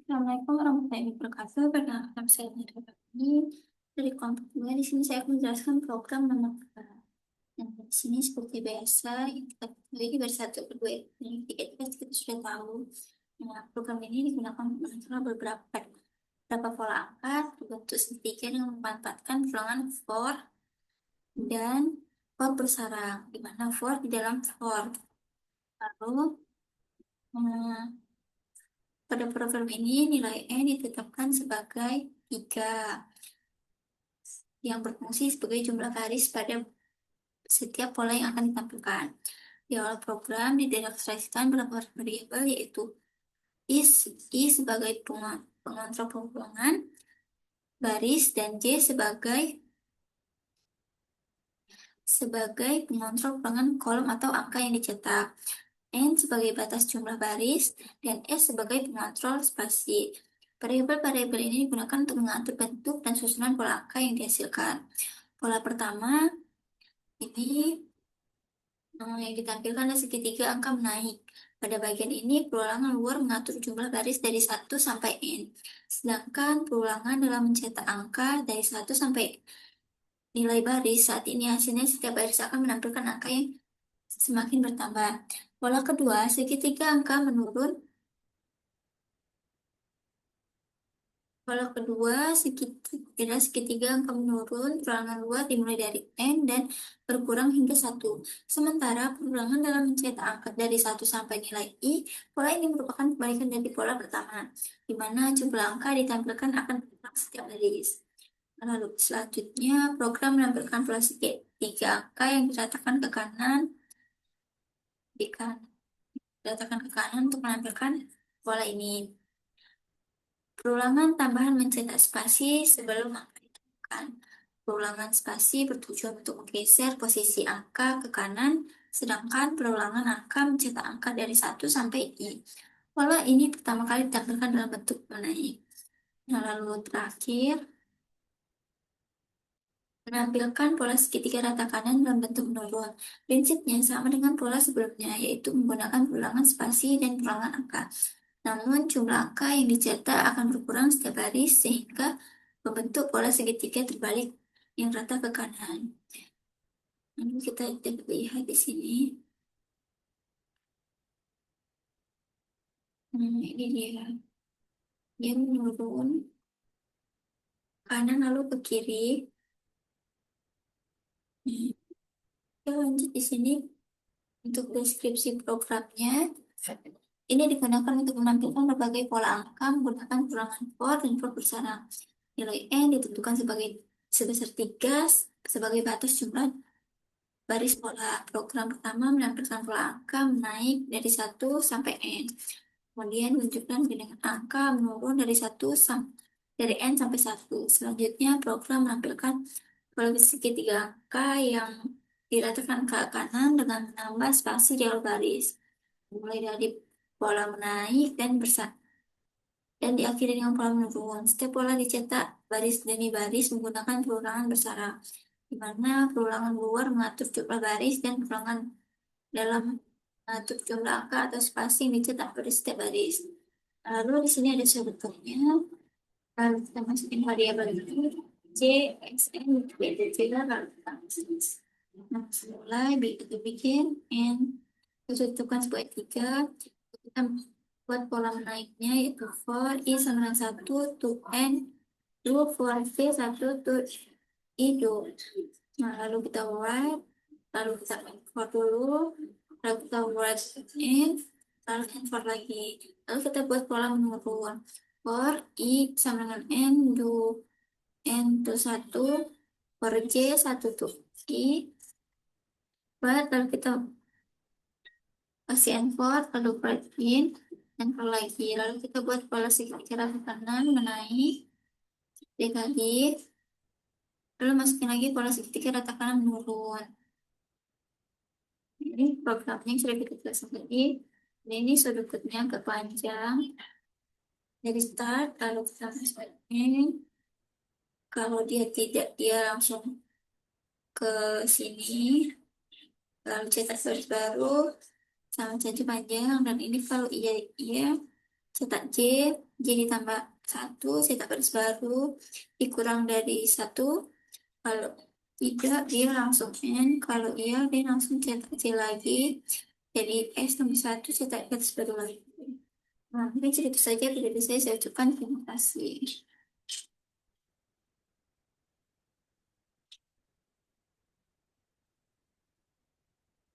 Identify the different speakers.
Speaker 1: Assalamualaikum warahmatullahi wabarakatuh. Perkenalkan saya Nida ini dari kelompok 2. Di sini saya akan menjelaskan program nomor 2. Nah, di sini seperti biasa yang kita ketahui di baris 1 kedua dan ketiga kita sudah tahu. Nah, program ini digunakan untuk menentukan beberapa pola angka berbentuk segitiga dengan memanfaatkan bilangan for dan for bersarang, di mana for di dalam for. Lalu, hmm, pada program ini nilai n ditetapkan sebagai 3 yang berfungsi sebagai jumlah baris pada setiap pola yang akan ditampilkan. Di awal program didemonstrasikan beberapa variabel yaitu I sebagai pengontrol pengulangan baris dan J sebagai pengontrol ulangan kolom atau angka yang dicetak, N sebagai batas jumlah baris, dan S sebagai pengontrol spasi. Variabel-variabel ini digunakan untuk mengatur bentuk dan susunan pola angka yang dihasilkan. Pola pertama ini yang ditampilkan adalah segitiga angka menaik. Pada bagian ini, perulangan luar mengatur jumlah baris dari 1 sampai N. Sedangkan perulangan dalam mencetak angka dari 1 sampai nilai baris, saat ini hasilnya setiap baris akan menampilkan angka yang semakin bertambah. Pola kedua, segitiga angka menurun. Pola kedua, segitiga angka menurun, perulangan luar dimulai dari N dan berkurang hingga 1. Sementara perulangan dalam mencetak angka dari 1 sampai nilai I, pola ini merupakan kebalikan dari pola pertama, di mana jumlah angka ditampilkan akan berkurang setiap baris. Lalu selanjutnya, program menampilkan pola segitiga angka yang diratakan ke kanan, diratakan ke kanan untuk menampilkan pola ini. Perulangan tambahan mencetak spasi sebelum angka ditemukan. Perulangan spasi bertujuan untuk menggeser posisi angka ke kanan, sedangkan perulangan angka mencetak angka dari 1 sampai I. Pola ini pertama kali ditampilkan dalam bentuk menaik. Nah, lalu terakhir, menampilkan pola segitiga rata kanan dalam bentuk menurun. Prinsipnya sama dengan pola sebelumnya, yaitu menggunakan perulangan spasi dan perulangan angka. Namun, jumlah angka yang dicetak akan berkurang setiap baris sehingga membentuk pola segitiga terbalik yang rata ke kanan. Lalu kita dapat lihat di sini. Ini dia. Dia menurun kanan lalu ke kiri. Kita lanjut di sini untuk deskripsi programnya. Ini digunakan untuk menampilkan berbagai pola angka menggunakan perulangan for dan for bersarang. Nilai N ditentukan sebesar 3 sebagai batas jumlah baris pola. Program pertama menampilkan pola angka menaik dari 1 sampai N. Kemudian menunjukkan dengan angka menurun dari N sampai 1. Selanjutnya program menampilkan pola segitiga angka yang diratakan ke kanan dengan menambah spasi di awal baris. Mulai dari pola menaik dan diakhiri dengan pola menurun. Setiap pola dicetak baris demi baris menggunakan perulangan bersarang, di mana perulangan luar mengatur jumlah baris dan perulangan dalam mengatur jumlah angka atau spasi yang dicetak pada setiap baris. Lalu di sini ada shortcutnya. Lalu kita masukin variabel itu C, X, N, B, C, lalu kita masukin. Nah, mulai kita bikin N kita tentukan sebagai 3. Kita buat pola menaiknya yaitu for I sama dengan 1 to N 2 for V 1 to I 2. Nah, lalu kita write, lalu kita for dulu, lalu kita write in, lalu N for lagi. Lalu kita buat pola menurun. For I sama dengan N 2 N to 1 for J 1 to I. Lalu kita kasih N4, lalu write in, N4 lagi. Lalu kita buat pola segitiga ke kanan, menaik, dikali, lalu masukin lagi pola segitiga rata kanan menurun. Ini programnya yang sudah kita jelaskan tadi. Ini sudutnya agak panjang. Dari start, lalu kita masukin. Kalau dia tidak, dia langsung ke sini. Lalu cetak garis baru, sama saja panjang. Dan ini kalau iya, cetak J ditambah satu, cetak garis baru, dikurang dari satu, kalau tidak dia langsung N, kalau iya dia langsung cetak J lagi, jadi S tambah satu, cetak garis baru lagi. Nah, mungkin segitu saja video saya ucapkan terima kasih.